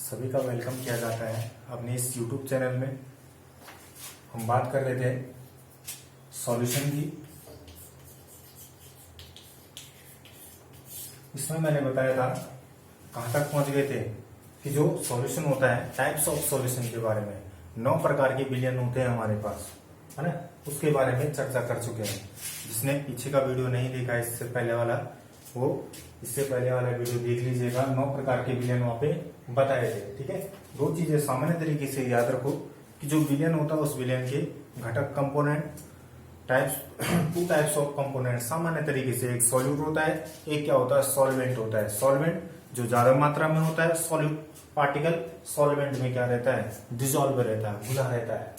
सभी का वेलकम किया जाता है अपने इस YouTube चैनल में। हम बात कर रहे थे सॉल्यूशन की। इसमें मैंने बताया था कहाँ तक पहुंच गए थे कि जो सॉल्यूशन होता है, टाइप्स ऑफ सॉल्यूशन के बारे में 9 प्रकार के विलयन होते हैं हमारे पास, है ना, उसके बारे में चर्चा कर चुके हैं। जिसने पीछे का वीडियो नहीं देखा इससे पहले वाला, वो इससे पहले वाला वीडियो देख लीजिएगा। 9 प्रकार के विलयन वहां पे बताए थे। ठीक है, 2 चीजें सामान्य तरीके से याद रखो कि जो विलयन होता है उस विलयन के घटक component types, 2 types of component सामान्य तरीके से, एक सॉल्यूट होता है, एक क्या होता है सॉल्वेंट होता है। सॉल्वेंट जो ज्यादा मात्रा में होता है, सॉल्यूट पार्टिकल सॉल्वेंट में क्या रहता है, डिजोल्व रहता है, घुला रहता है।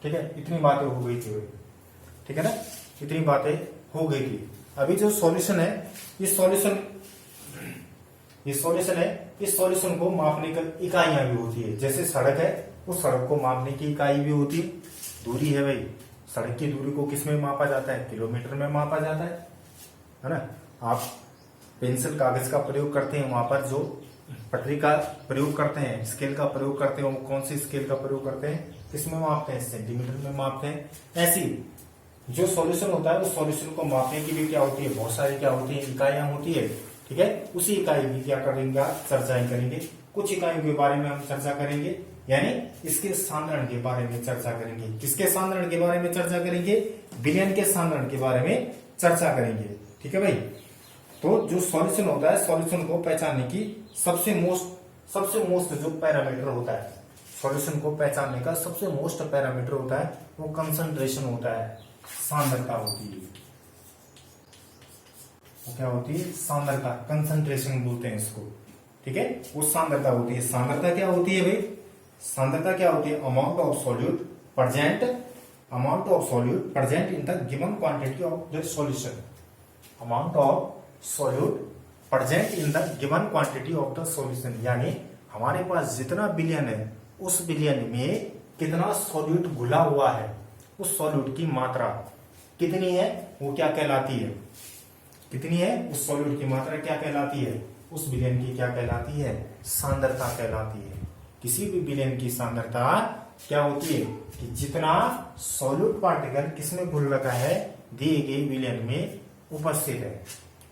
ठीक है, इतनी बातें हो गई थी। ठीक है ना, इतनी बातें हो गई थी। अभी जो सॉल्यूशन है, इस सॉल्यूशन है, इस सॉल्यूशन को मापने की इकाइयां भी होती है। जैसे सड़क है, उस सड़क को मापने की इकाई भी होती है। दूरी है भाई, सड़क की दूरी को किस में मापा जाता है, किलोमीटर में मापा जाता है ना। आप पेंसिल कागज का प्रयोग करते हैं, वहां पर जो पटरी का प्रयोग करते हैं, स्केल का प्रयोग करते हैं, वो कौन सी स्केल का प्रयोग करते हैं, किस में मापते हैं, सेंटीमीटर में मापते हैं। ऐसी जो सॉल्यूशन होता है, उस सॉल्यूशन को मापने की भी क्या होती है, बहुत सारी क्या होती है, इकाइयां होती है। ठीक है, उसी इकाई की क्या करेंगे, चर्चाएं करेंगे। कुछ इकाइयों के बारे में हम चर्चा करेंगे, यानी इसके सांद्रण के बारे में चर्चा करेंगे। किसके सांद्रण के बारे में चर्चा करेंगे, विलयन के सांद्रण के बारे में चर्चा करेंगे। ठीक है भाई, तो जो सॉल्यूशन होता है, सॉल्यूशन को पहचानने की सबसे मोस्ट जो पैरामीटर होता है, सॉल्यूशन को पहचानने का सबसे मोस्ट पैरामीटर होता है, वो कंसंट्रेशन होता है, सांद्रता होती है। वो क्या होती है, सांद्रता, कंसंट्रेशन बोलते हैं इसको। ठीक है, वो सांद्रता होती है। सांद्रता क्या होती है भाई, सांद्रता क्या होती है, amount of solute present in the given quantity of the solution. Amount of solute present in the given quantity of the solution, यानी हमारे पास जितना विलयन है, उस विलयन में कितना सॉल्यूट घुला हुआ है, उस सॉल्यूट की मात्रा कितनी है, वो क्या कहलाती है, कितनी है उस सॉल्यूट की मात्रा क्या कहलाती है, उस विलयन की क्या कहलाती है, सांद्रता कहलाती है। किसी भी विलयन की सांद्रता क्या होती है कि जितना सॉल्यूट पार्टिकल किसमें घुल रखा है, दिए गए विलयन में उपस्थित है।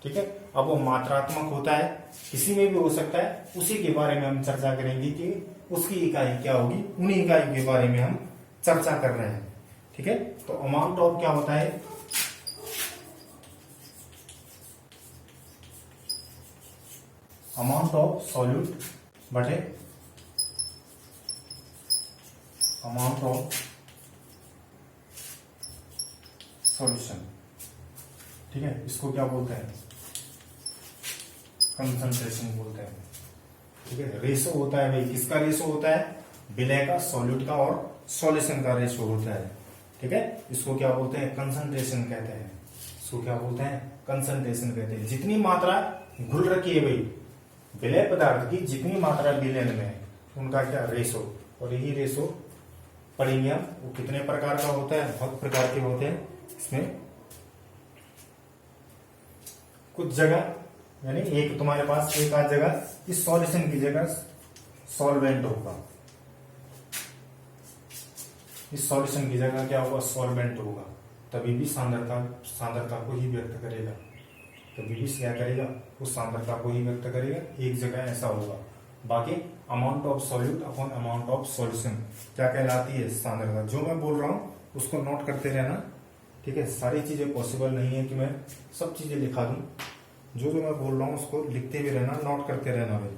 ठीक है, अब वो मात्रात्मक होता है, किसी में भी हो सकता है, उसी के बारे में हम चर्चा करेंगे कि उसकी इकाई क्या होगी। उन्हीं इकाई के बारे में हम चर्चा कर रहे हैं। ठीक है, तो अमाउंट ऑफ क्या होता है, अमाउंट ऑफ सॉल्यूट बटे अमाउंट ऑफ सॉल्यूशन। ठीक है, इसको क्या बोलते हैं, कंसंट्रेशन बोलते हैं। ठीक है, रेशो होता है भाई, किसका रेशो होता है, विलय का, सॉल्यूट का और सॉल्यूशन का रेशो होता है। ठीक है, इसको क्या बोलते हैं, कंसंट्रेशन कहते हैं। इसको क्या बोलते हैं, कंसंट्रेशन कहते हैं। जितनी मात्रा घुल रखी है भाई, विलय पदार्थ की जितनी मात्रा विलयन में है, उनका क्या रेशो, और यही रेशो पढ़ेंगे हम। वो कितने प्रकार का होता है, बहुत प्रकार के होते हैं। इसमें कुछ जगह, यानी एक तुम्हारे पास एक आध जगह इस सॉल्यूशन की जगह सॉल्वेंट होगा, इस सॉल्यूशन की जगह क्या होगा, सॉल्वेंट होगा, तभी भी सांद्रता को ही व्यक्त करेगा, तभी भी क्या करेगा, उस सांद्रता को ही व्यक्त करेगा। एक जगह ऐसा होगा। बाकी amount of solute upon amount of solution क्या कहलाती है, सांद्रता। जो मैं बोल रहा हूं उसको नोट करते रहना। ठीक है, सारी चीजें पॉसिबल नहीं है कि मैं सब चीजें लिखा दूं। जो मैं बोल रहा हूं उसको लिखते भी रहना, नोट करते रहना भाई।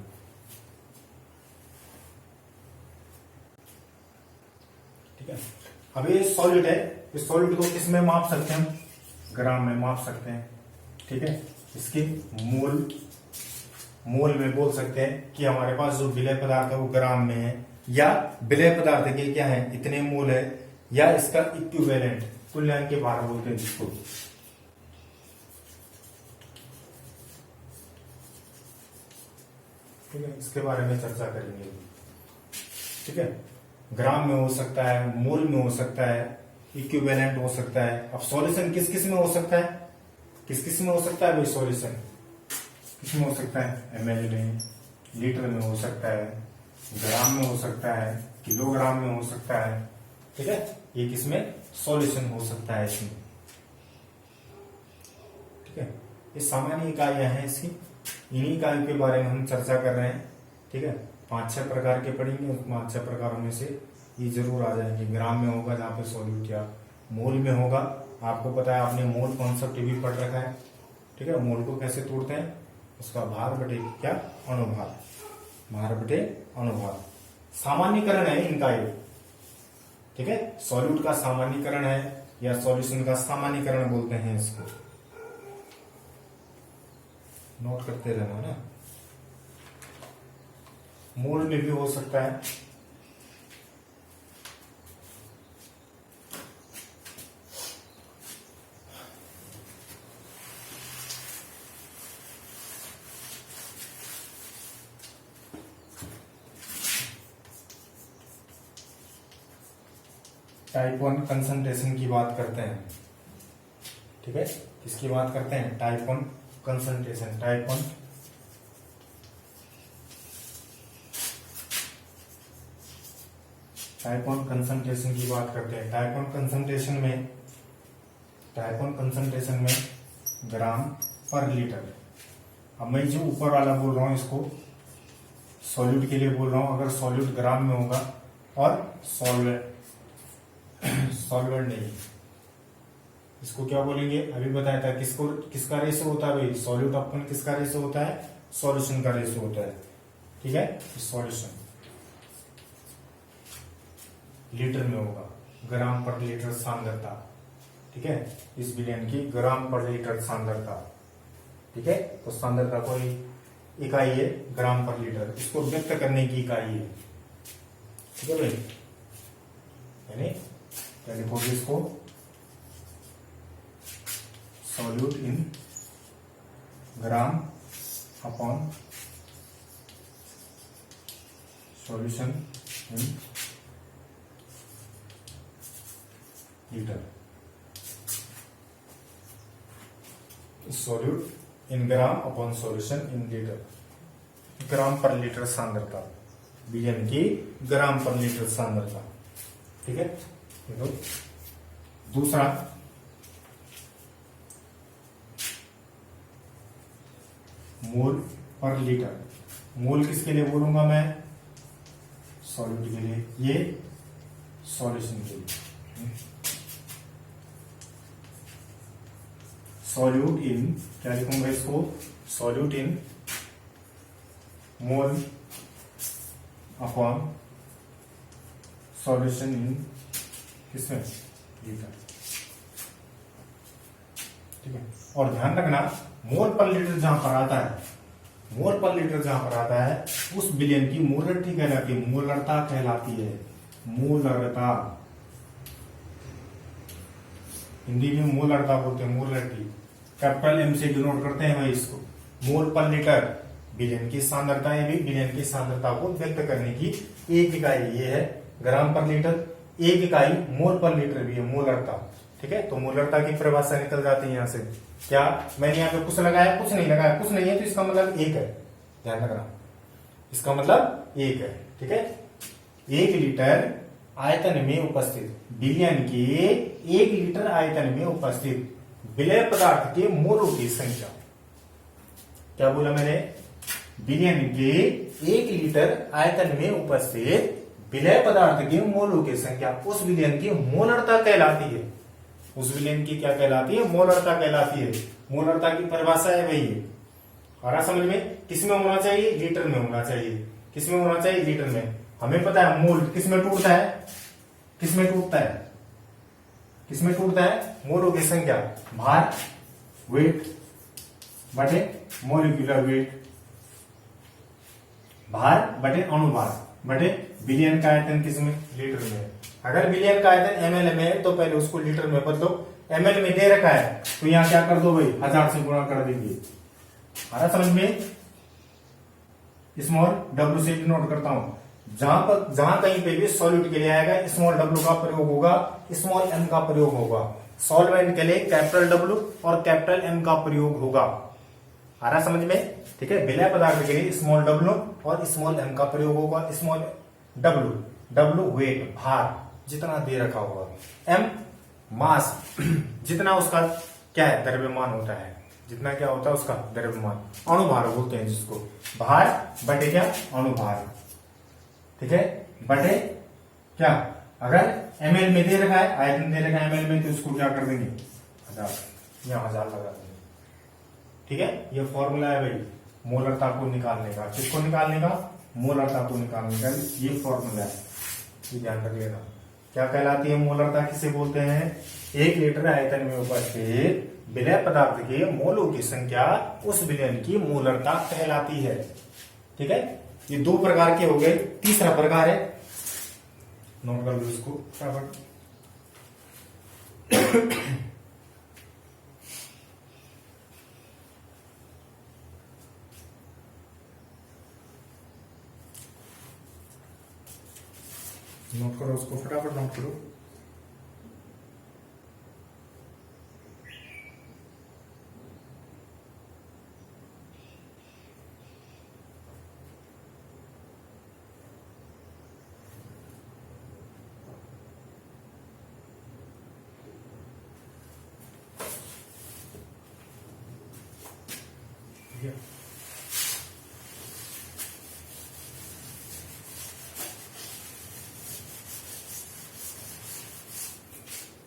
ठीक है, अब ये सॉल्यूट है, इस सॉल्यूट को किस में माप सकते हैं, ग्राम में माप सकते हैं। ठीक है, इसकी मोल में बोल सकते हैं कि हमारे पास जो विलय पदार्थ है वो ग्राम में है, या विलय पदार्थ के क्या है, इतने मोल है, या इसका इक्विवेलेंट, तुल्यांक के भार बोलते हैं जिसको। ठीक है, इसके बारे में चर्चा करेंगे। ठीक है, ग्राम में हो सकता है, मोल में हो सकता है, इक्विवेलेंट हो सकता है। अब सॉल्यूशन किस किस में हो सकता है, किस किस में हो सकता है भाई, सॉल्यूशन किस में हो सकता है, ml में, लीटर में हो सकता है, ग्राम में हो सकता है, किलोग्राम में हो सकता है, ठीक है। ये किसमें सॉल्यूशन हो सकता है इसमें, ठीक है। ये सामान्य इकाइयां हैं इसकी, इन्हीं इकाइयों के बारे में हम चर्चा कर रहे हैं, ठीक है। 5-6 प्रकार के पढ़ेंगे, उस 5-6 प्रकारों में से ये जरूर आ जाएंगे। ग्राम में होगा जहाँ पे सॉल्यूट, या मोल में होगा। आपको पता है, आपने मोल कॉन्सेप्ट भी पढ़ रखा है, ठीक है। मोल को कैसे तोड़ते हैं, उसका भार बटे क्या, अनुभार, भार बटे अनुभार। सामान्यकरण है इनका ये, ठीक है। सॉल्यूट का सामान्यकरण है, या सॉल्यूशन का सामान्यकरण बोलते हैं इसको। नोट करते रहना ना। मोल में भी हो सकता है, टाइप 1 कंसंट्रेशन की बात करते हैं, ठीक है। किसकी बात करते हैं, टाइप 1 कंसंट्रेशन। टाइप 1 कंसंट्रेशन की बात करते हैं। टाइप 1 कंसंट्रेशन में ग्राम पर लीटर। अब मैं जो ऊपर वाला बोल रहा हूं इसको सॉल्यूट के लिए बोल रहा हूं। अगर सॉल्यूट ग्राम में होगा और सॉल्वेंट नहीं, इसको क्या बोलेंगे, अभी बताया था। किसका रेशो होता है भाई, सॉल्यूट अपन किसका रेशो होता है, सॉल्यूशन का रेशो होता है, ठीक है। सॉल्यूशन लीटर में होगा, ग्राम पर लीटर सांद्रता, ठीक है। इस विलयन की ग्राम पर लीटर सांद्रता, ठीक है। तो सांद्रता कोई इकाई है, ग्राम पर लीटर, इसको व्यक्त करने की इकाई है, ठीक है भाई। यानी क्या लिखोगे इसको, solute in gram upon solution in litre. Solute in gram upon solution in litre. Gram पर लीटर सांद्रता, विलयन की ग्राम पर लीटर सांद्रता, ठीक है। देखो दूसरा, मोल पर लीटर। मोल किसके लिए बोलूंगा मैं, सॉल्यूट के लिए, ये सॉल्यूशन के लिए। सॉल्यूट इन, क्या लिखूंगा इसको, सॉल्यूट इन मोल अपॉन सॉल्यूशन इन किसमें, लीटर, ठीक है। और ध्यान रखना, मोल पर लीटर जहां पर आता है, मोल पर लीटर जहां पर आता है, उस विलयन की मोलरिटी कहलाती है, मोलरता कहलाती है, मोलरता। हिंदी में मोलरता बोलते हैं, मोलरिटी। कैपिटल एम से डिनोट करते हैं भाई इसको। मोल पर लीटर विलयन की सांद्रता, ये भी विलयन की सांद्रता को व्यक्त करने की एक इकाई ये है, ग्राम पर लीटर। एक इकाई मोल पर लीटर भी है, मोलरता, ठीक है। तो मोलरता की परिभाषा निकल जाती है यहां से। क्या मैंने यहाँ पे कुछ लगाया, कुछ नहीं लगाया, कुछ नहीं है, तो इसका मतलब एक है, ध्यान रखना, इसका मतलब एक है, ठीक है। 1 लीटर आयतन में उपस्थित विलयन के 1 लीटर आयतन में उपस्थित विलय पदार्थ के मोलों की संख्या। क्या बोला मैंने, विलयन के 1 लीटर आयतन में उपस्थित विलय पदार्थ के मोलों की संख्या उस विलयन की मोलरता कहलाती है। उस विलयन की क्या कहलाती है, मोलरता कहलाती है। मोलरता की परिभाषा है वही है। और समझ में, किसमें होना चाहिए, लीटर में होना चाहिए। किसमें होना चाहिए, लीटर में। हमें पता है मोल किसमें टूटता है, किसमें टूटता है, किसमें टूटता है, मोलों की संख्या, भार वेट बटे मोलिकुलर वेट, भार बटे अणुभार बटे विलयन का आयतन किसमें, लीटर में। अगर विलयन का आयतन एमएल में है तो पहले उसको लीटर में बदलो। एमएल में दे रखा है तो यहां क्या कर दो भाई, 1000 से गुणा कर देंगे। आ समझ में, स्मॉल डब्ल्यू से नोट करता हूं। जहां कहीं पे भी सॉल्यूट के लिए आएगा, स्मॉल डब्ल्यू का प्रयोग होगा, स्मॉल एम का प्रयोग होगा। सॉल्वेंट के लिए कैपिटल डब्ल्यू और कैपिटल एम का प्रयोग होगा, आ रहा समझ में? ठीक है, विलय पदार्थ के लिए स्मॉल डब्ल्यू और स्मॉल एम का प्रयोग होगा। स्मॉल डब्ल्यू, डब्ल्यू वेट भार जितना दे रखा होगा, एम मास जितना उसका क्या है द्रव्यमान होता है, जितना क्या होता है उसका द्रव्यमान, अणुभार बोलते हैं जिसको, भार बटे क्या अणुभार। ठीक है, बटे क्या, अगर एमएल में दे रखा है, आयतन दे रखा है एमएल में, तो इसको क्या कर देंगे 1000, यहाँ 1000 लगा देंगे। ठीक है, ये फॉर्मूला है भाई मोलरता को निकालने का। किसको निकालने का? मोलरता को निकालने का, ये फॉर्मूला है, ये ध्यान रख लेना। क्या कहलाती है मोलरता, किसे बोलते हैं? 1 लीटर आयतन में उपस्थित विलय पदार्थ के मोलों की संख्या उस विलयन की मोलरता कहलाती है। ठीक है, ये 2 प्रकार के हो गए। तीसरा प्रकार है, नोट कर लो इसको फटाफट। नोट करो उसको फटाफट, नोट करो।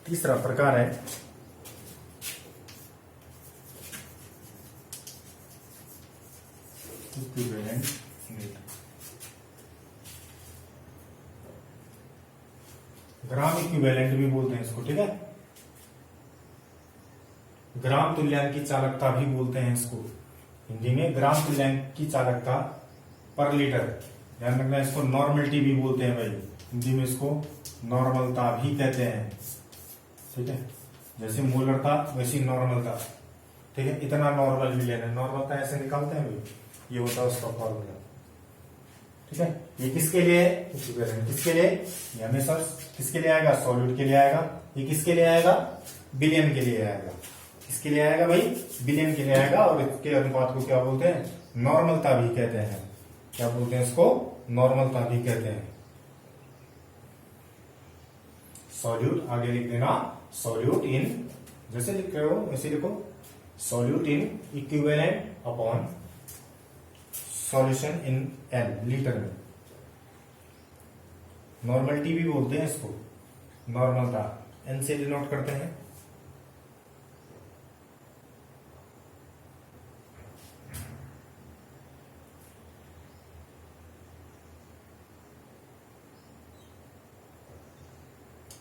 तीसरा प्रकार है इक्विवेलेंट वेट। ग्राम इक्विवेलेंट भी बोलते हैं इसको। ठीक है, ग्राम तुल्यांक की चालकता भी बोलते हैं इसको। हिंदी में ग्राम तुल्यांक की चालकता पर लीटर, ध्यान रखना। इसको नॉर्मलिटी भी बोलते हैं भाई, हिंदी में इसको नॉर्मलता भी कहते हैं। ठीक है, जैसे मोलरता वैसी नॉर्मलता। ठीक है, इतना नॉर्मल विलयन है, नॉर्मलता ऐसे निकालते हैं भाई, ये होता है उसका फॉर्मूला। ठीक है, ये किसके लिए है? किसके लिए? ये हमेशा किसके लिए आएगा? सॉल्यूट के लिए आएगा। ये किसके लिए आएगा? विलयन के लिए आएगा। किसके लिए आएगा भाई? विलयन के लिए आएगा। और इसके अनुपात को क्या बोलते हैं? नॉर्मलता भी कहते हैं। क्या बोलते हैं इसको? नॉर्मलता भी कहते हैं। सॉल्यूट आगे लिख देना, सॉल्यूट इन, जैसे लिख रहे हो वैसे लिखो, solute in equivalent upon solution in L, litre में। नॉर्मलिटी भी बोलते हैं इसको, नॉर्मलता एन से डिनोट करते हैं।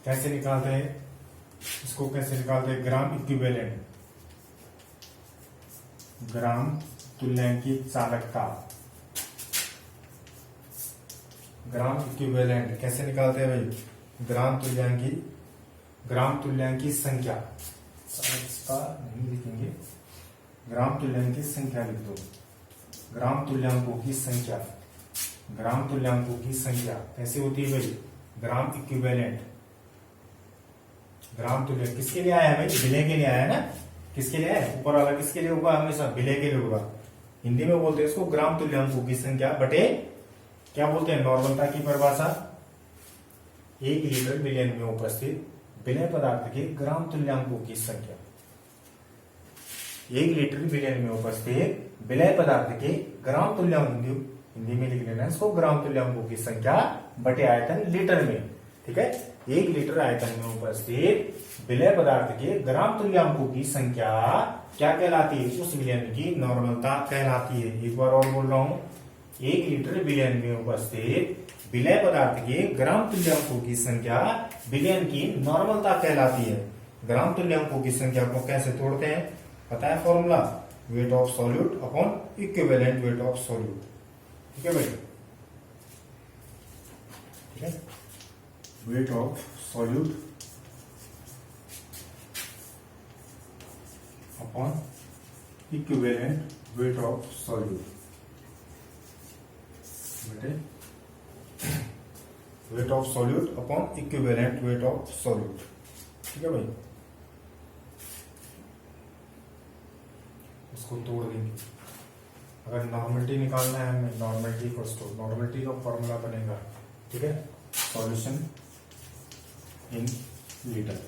कैसे निकालते हैं इसको? कैसे निकालते हैं? ग्राम इक्विवेलेंट, ग्राम तुल्यांकी चालकता, ग्राम इक्विवेलेंट कैसे निकालते हैं भाई? ग्राम तुल्यांकी संख्या, इसका नहीं लिखेंगे, ग्राम तुल्यांकी संख्या लिख दो। ग्राम तुल्यांकों की संख्या, ग्राम तुल्यांकों की संख्या कैसे होती है भाई? ग्राम इक्विवेलेंट, ग्राम तुल्यांक किसके लिए आया है भाई? विलय के लिए आया है ना। किसके लिए आया? ऊपर वाला किसके लिए होगा? हमेशा विलय के लिए होगा। हिंदी में बोलते हैं इसको ग्राम तुल्यांकों की संख्या बटे क्या बोलते हैं? नॉर्मलता की परिभाषा 1 लीटर विलयन में उपस्थित विलय पदार्थ के ग्राम तुल्यांकों की संख्या। 1 लीटर विलयन में उपस्थित विलय पदार्थ के ग्राम तुल्यांक, हिंदी में लिख लेना इसको, ग्राम तुल्यांकों की संख्या बटे आयतन लीटर में। ठीक है, 1 लीटर आयतन में उपस्थित विलय पदार्थ के ग्राम तुल्यांकों की संख्या क्या कहलाती है? उस विलयन की नॉर्मलता कहलाती है। एक बार और बोल रहा हूं, 1 लीटर विलयन में उपस्थित विलय पदार्थ के ग्राम तुल्यांकों की संख्या विलयन की नॉर्मलता कहलाती है। ग्राम तुल्यांकों की संख्या को कैसे तोड़ते हैं पता है? Formula weight of solute upon equivalent weight of solute. ठीक है भाई, ठीक है, weight of solute upon equivalent weight of solute बटे weight of solute upon equivalent weight of solute. ठीक है भाई, इसको तोड़ देंगे। अगर नॉर्मलिटी निकालना है हमें, नॉर्मलिटी का फॉर्मूला बनेगा, ठीक है, solution in litre.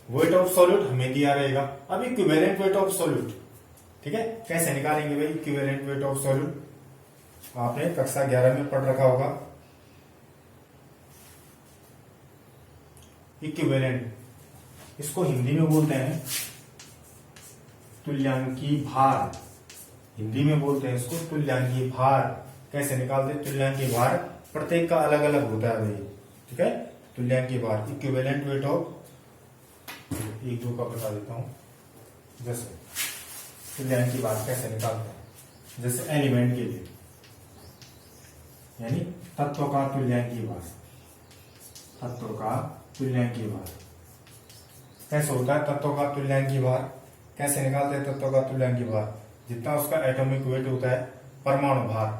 Wait of solute हमें दिया रहेगा। अब इक्विवेलेंट वेट ऑफ सॉल्यूट, ठीक है, कैसे निकालेंगे भाई इक्विवेलेंट वेट ऑफ सॉल्यूट? आपने कक्षा 11 में पढ़ रखा होगा। इक्विवेलेंट, इसको हिंदी में बोलते हैं तुल्यांकी भार। हिंदी में बोलते हैं इसको तुल्यांकी भार। कैसे निकालते हैं तुल्यांकी भार? प्रत्येक का अलग अलग होता है भाई, ठीक है। तुल्यांकी भार इक्विवेलेंट वेट ऑफ, एक दो का बता देता हूं। जैसे तुल्यांकी भार कैसे निकालते हैं, जैसे एलिमेंट के लिए, यानी तत्व का तुल्यांकी भार, तत्व का तुल्यांकी भार कैसे होता है? तत्व का तुल्यांकी भार कैसे निकालते हैं? तत्व का तुल्यांकी भार जितना उसका एटॉमिक वेट होता है, परमाणु भार,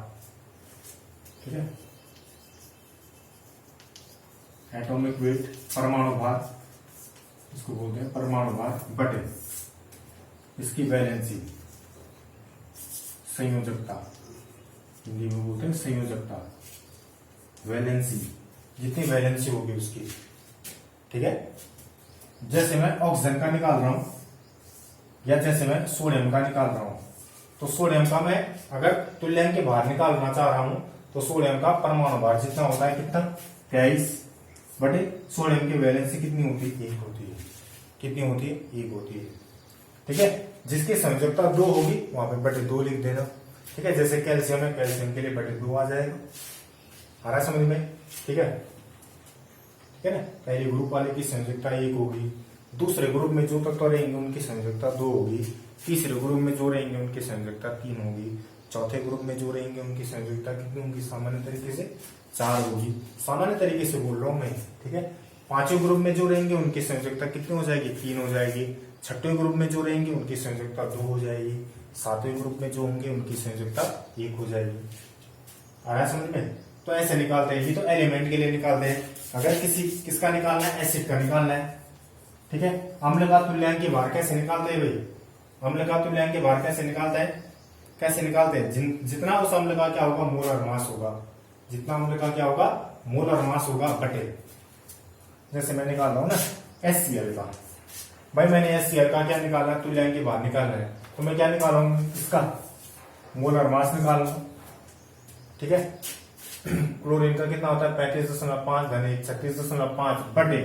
ठीक है, एटॉमिक वेट परमाणु भार, इसको बोलते हैं परमाणु भार, बटे इसकी वैलेंसी, संयोजकता, हिंदी में बोलते हैं संयोजकता, वैलेंसी, जितनी वैलेंसी होगी उसकी, ठीक है। जैसे मैं ऑक्सीजन का निकाल रहा हूं, या जैसे मैं सोडियम का निकाल रहा हूं, तो सोडियम का मैं अगर तुल्यांक के भार निकालना चाह रहा हूं, तो सोडियम का परमाणु भार जितना होता है, कितना? 23 बटे सोडियम की वैलेंसी कितनी होती है? 1 होती है। कितनी होती है? 1 होती है, ठीक है। जिसकी संयोजकता 2 होगी वहां पे बटे 2 लिख देना, ठीक है। जैसे कैल्शियम है, कैल्शियम के लिए बटे 2 आ जाएगा। आ रहा है समझ में? ठीक है, ठीक है ना। पहले ग्रुप वाले की संयोजकता 1 होगी, दूसरे ग्रुप में जो तत्व रहेंगे उनकी संयोजकता 2 होगी, तीसरे ग्रुप में जो रहेंगे उनकी संयोजकता 3 होगी, चौथे ग्रुप में जो रहेंगे उनकी संयोजकता कितनी होगी? सामान्य तरीके से 4 होगी। सामान्य तरीके से बोल रहा हूं मैं, ठीक है। पांचवें ग्रुप में जो रहेंगे उनकी संयोजकता कितनी हो जाएगी? 3 हो जाएगी। छठवें ग्रुप में जो रहेंगे उनकी संयोजकता 2 हो जाएगी। सातवें ग्रुप में जो होंगे उनकी संयोजकता 1 हो जाएगी। आ रहा है समझ में? तो ऐसे निकालते हैं, ये तो एलिमेंट के लिए निकालते हैं। अगर किसका निकालना है? एसिड का निकालना है, ठीक है। अम्ल का तुल्यांकी भार कैसे निकालते हैं भाई? अम्ल का तुल्यांकी भार कैसे निकालते हैं? कैसे निकालते हैं? जितना उस अम्ल का क्या होगा? मोलर मास होगा। जितना अम्ल का क्या होगा? मोलर मास होगा बटे, जैसे मैं निकाल रहा हूं ना HCl का, भाई मैंने HCl का क्या निकालना है? तुल्यांकी भार निकालना है, तो मैं क्या निकाल रहा हूं? इसका मोलर मास निकाल रहा हूं, ठीक है। क्लोरीन का कितना होता है? 35.5 घन 36.5 बटे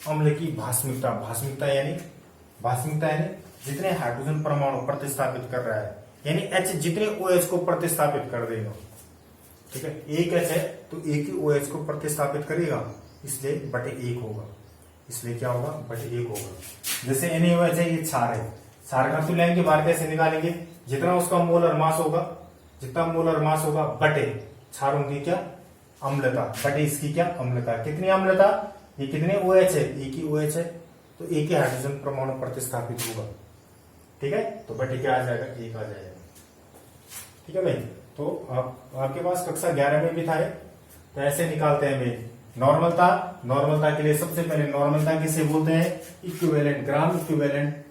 अम्ल की भास्मिकता। भास्मिकता यानी जितने हाइड्रोजन परमाणु प्रतिस्थापित कर रहा है, यानी H जितने OH को प्रतिस्थापित कर देगा, ठीक है। एक H है तो एक ही OH को प्रतिस्थापित करेगा, इसलिए बटे 1 होगा। इसलिए क्या होगा? बटे 1 होगा। जैसे NaOH है, ये क्षार है, क्षार का तुल्यांकी भार कैसे निकालेंगे? जितना उसका मोलर मास होगा, जितना मोलर मास होगा बटे क्षारों की क्या? अम्लता, बटे इसकी क्या? अम्लता। कितनी अम्लता? ये कितने OH है? एक ही OH है, तो एक ही हाइड्रोजन परमाणु प्रतिस्थापित होगा, ठीक है। तो बटे क्या आ जाएगा? 1 आ जाएगा, ठीक है भाई। तो आपके पास कक्षा 11 में भी था, तो ऐसे निकालते हैं भाई। नॉर्मलता के लिए सबसे पहले नॉर्मलता किसे बोलते हैं? Equivalent, gram equivalent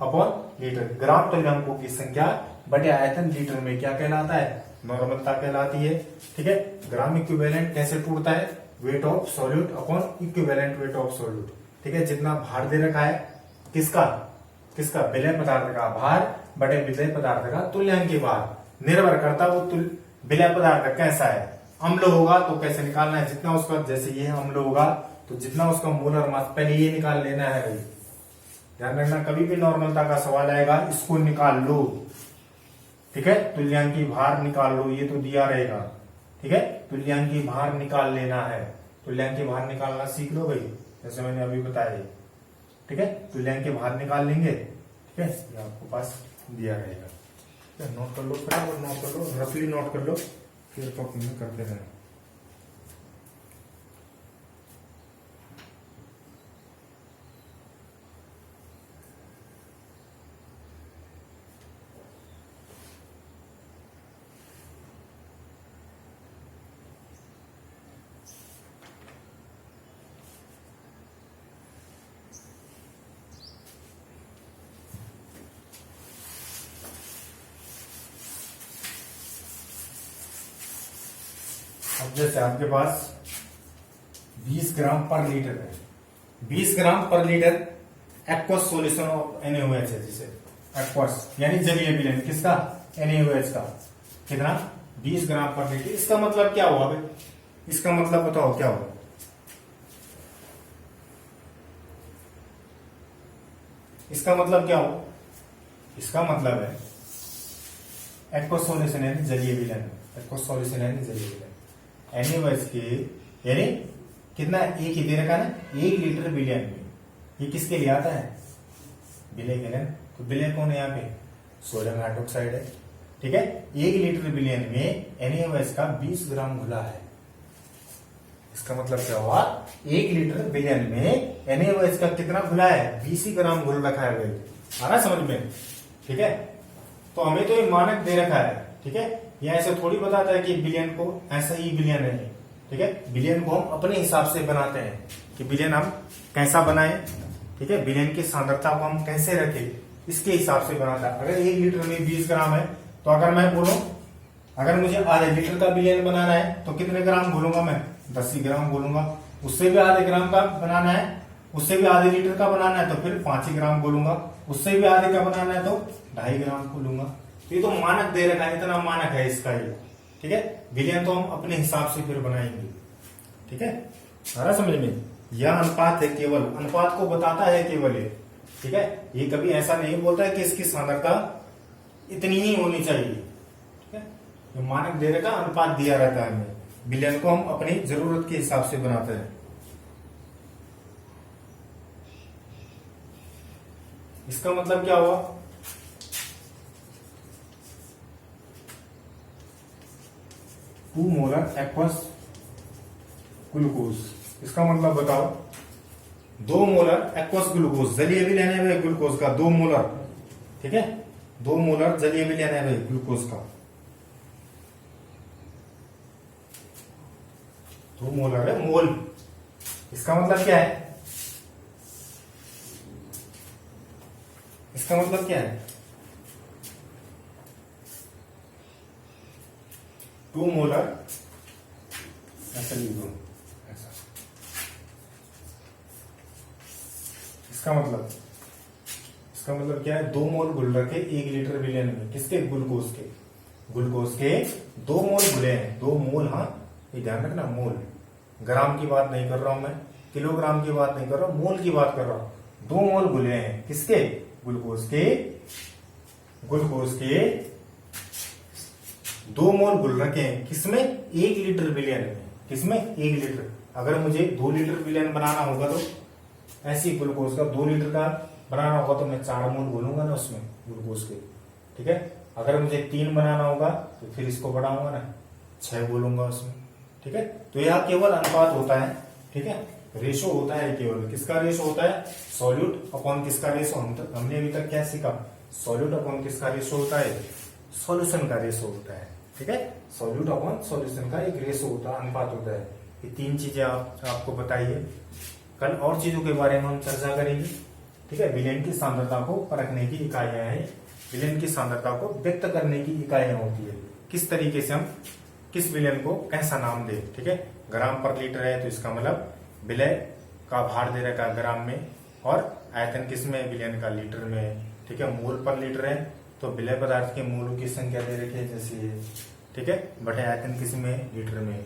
upon litre. Gram तुल्यांकों की संख्या बटे आयतन लीटर में क्या कहलाता है? नॉर्मलता कहलाती है, ठीक है। ग्राम इक्विवेलेंट कैसे टूटता है? Weight of solute upon equivalent weight of solute, ठीक है। जितना भार दे रखा है, किसका? विलय पदार्थ का भार बटे विलय पदार्थ का तुल्यांकी भार। निर्भर करता वो विलय पदार्थ कैसा है। अम्ल होगा तो कैसे निकालना है? जितना उसका, जैसे ये अम्ल होगा तो जितना उसका मोलर मास, पहले ये निकाल लेना है भाई। ध्यान रखना, कभी भी नॉर्मलता का सवाल आएगा, इसको निकाल लो, ठीक है। तुल्यांकी भार निकाल लो, ये तो दिया रहेगा, ठीक है। तुल्यांकी भार निकाल लेना है, तुल्यांकी भार निकालना सीख लो भाई, जैसे मैंने अभी बताया, ठीक है। तुल्यांकी भार निकाल लेंगे, ठीक है, ये आपको पास दिया रहेगा। नोट कर लो, फटाफट नोट कर लो, रफली नोट कर लो, फिर कॉपी में करते रहना। अब जैसे आपके पास 20 ग्राम पर लीटर है, 20 ग्राम पर litre aqueous solution of NaOH है, जिसे एक्वस यानी जलीय विलयन किसका, NaOH का, कितना 20 ग्राम पर लीटर। इसका मतलब क्या हुआ भाई, इसका मतलब बताओ क्या हुआ। इसका मतलब क्या हो, इसका मतलब है एक्वस सॉल्यूशन यानी जलीय विलयन, एक्वस सॉल्यूशन यानी जलीय विलयन NaOH के, यानी कितना, एक ही दे रखा ना, 1 लीटर विलयन में, ये किसके लिए आता है, विलय के लिए। तो विलय कौन है यहाँ पे, सोडियम हाइड्रोक्साइड है, ठीक है। 1 लीटर विलयन में NaOH का 20 ग्राम घुला है। इसका मतलब क्या हुआ, 1 लीटर विलयन में NaOH का कितना घुला है, 20 ग्राम घुल रखा है भाई, आ रहा समझ में, ठीक है। तो हमें तो ये मानक दे रखा है, ठीक है। ये ऐसे थोड़ी बताता है कि विलयन को ऐसा ही विलयन है, ठीक है। विलयन को हम अपने हिसाब से बनाते हैं कि विलयन हम कैसा बनाए, ठीक है। विलयन की सांद्रता को हम कैसे रखें, इसके हिसाब से बनाता है। अगर 1 लीटर में 20 ग्राम है, तो अगर मैं बोलूं, अगर मुझे आधे लीटर का विलयन बनाना है तो कितने ग्राम घोलूंगा मैं, 10 ही ग्राम घोलूंगा। उससे भी आधे ग्राम का बनाना है, उससे भी आधे लीटर का बनाना है तो फिर 5 ही ग्राम घोलूंगा। उससे भी आधे का बनाना है तो 2.5 ग्राम घोलूंगा। तो ये तो मानक दे रखा है, इतना मानक है इसका ये, ठीक है। विलयन तो हम अपने हिसाब से फिर बनाएंगे, ठीक है। सारा समझ में, यह अनुपात है, केवल अनुपात को बताता है केवल ये, ठीक है। ये कभी ऐसा नहीं बोलता है कि इसकी सांद्रता इतनी ही होनी चाहिए, ठीक है। ये मानक दे रखा, अनुपात दिया रहता है हमें, विलयन को हम अपनी जरूरत के हिसाब से बनाते हैं। इसका मतलब क्या हुआ, टू मोलर एक्वस ग्लूकोज, इसका मतलब बताओ 2 मोलर एक्वस ग्लूकोज, जलीय विलयन है भाई ग्लूकोज का 2 मोलर, ठीक है। 2 मोलर जलीय विलयन है भाई ग्लूकोज का, 2 मोलर है, मोल। इसका मतलब क्या है, इसका मतलब क्या है, 2 मोलर, ऐसा लिख दो, ऐसा। इसका मतलब क्या है, 2 मोल घुल रखे 1 लीटर विलयन में, किसके, ग्लूकोज के, ग्लूकोज के 2 मोल घुले हैं, 2 मोल, हाँ ये ध्यान रखना, मोल, ग्राम की बात नहीं कर रहा हूं मैं, किलोग्राम की बात नहीं कर रहा हूं, मोल की बात कर रहा हूं। 2 मोल घुले हैं किसके, ग्लूकोज के, 2 मोल घुल रखे हैं किसमें, 1 लीटर विलयन में, किसमें, 1 लीटर। अगर मुझे 2 लीटर विलयन बनाना होगा तो ऐसी ग्लूकोज का 2 लीटर का बनाना होगा तो मैं 4 मोल घोलूंगा ना उसमें ग्लूकोज के, ठीक है। अगर मुझे 3 बनाना होगा तो फिर इसको बढ़ाऊंगा ना, 6 घोलूंगा उसमें, ठीक है। तो यह केवल अनुपात होता है, ठीक है, रेशो होता है केवल। किसका रेशो होता है, सॉल्यूट अपॉन किसका रेशो, हमने अभी तक क्या सीखा, सॉल्यूट अपॉन किसका रेशो होता है, सॉल्यूशन का रेशो होता है, ठीक है। सॉल्यूट अपॉन सॉल्यूशन का एक रेशो होता है, अनुपात होता है। ये 3 चीजें आपको बताइए। कल और चीजों के बारे में हम चर्चा करेंगे, ठीक है। विलयन की सांद्रता को परखने की इकाइयां हैं, विलयन की सांद्रता को व्यक्त करने की इकाइयां होती है, किस तरीके से हम किस विलयन को कैसा नाम दे, ठीक है। ग्राम पर लीटर है तो इसका मतलब विलय का भार दे रखा है ग्राम में, और आयतन किस में, विलयन का लीटर में, ठीक है। मोल पर लीटर है तो विलय पदार्थ के मोलों की संख्या दे रखी है जैसे ये, ठीक है। बटे आयतन किस में, लीटर में,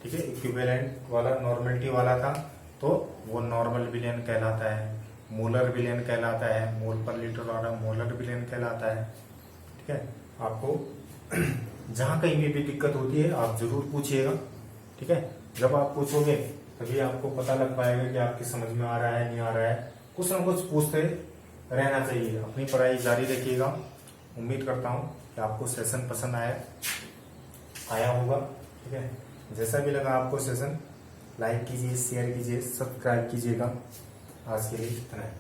ठीक है। इक्विवेलेंट वाला नॉर्मलिटी वाला था तो वो नॉर्मल विलयन कहलाता है, मोलर विलयन कहलाता है, मोल पर लीटर वाला मोलर विलयन कहलाता है, ठीक है। आपको जहां कहीं में भी दिक्कत होती है आप जरूर पूछिएगा, ठीक है। जब आप पूछोगे तभी आपको पता लग पाएगा कि आपकी समझ में आ रहा है नहीं आ रहा है। कुछ ना कुछ पूछते रहना चाहिए, अपनी पढ़ाई जारी रखिएगा। उम्मीद करता हूँ कि आपको सेशन पसंद आया होगा, ठीक है। जैसा भी लगा आपको सेशन, लाइक कीजिए, शेयर कीजिए, सब्सक्राइब कीजिएगा। आज के लिए इतना है।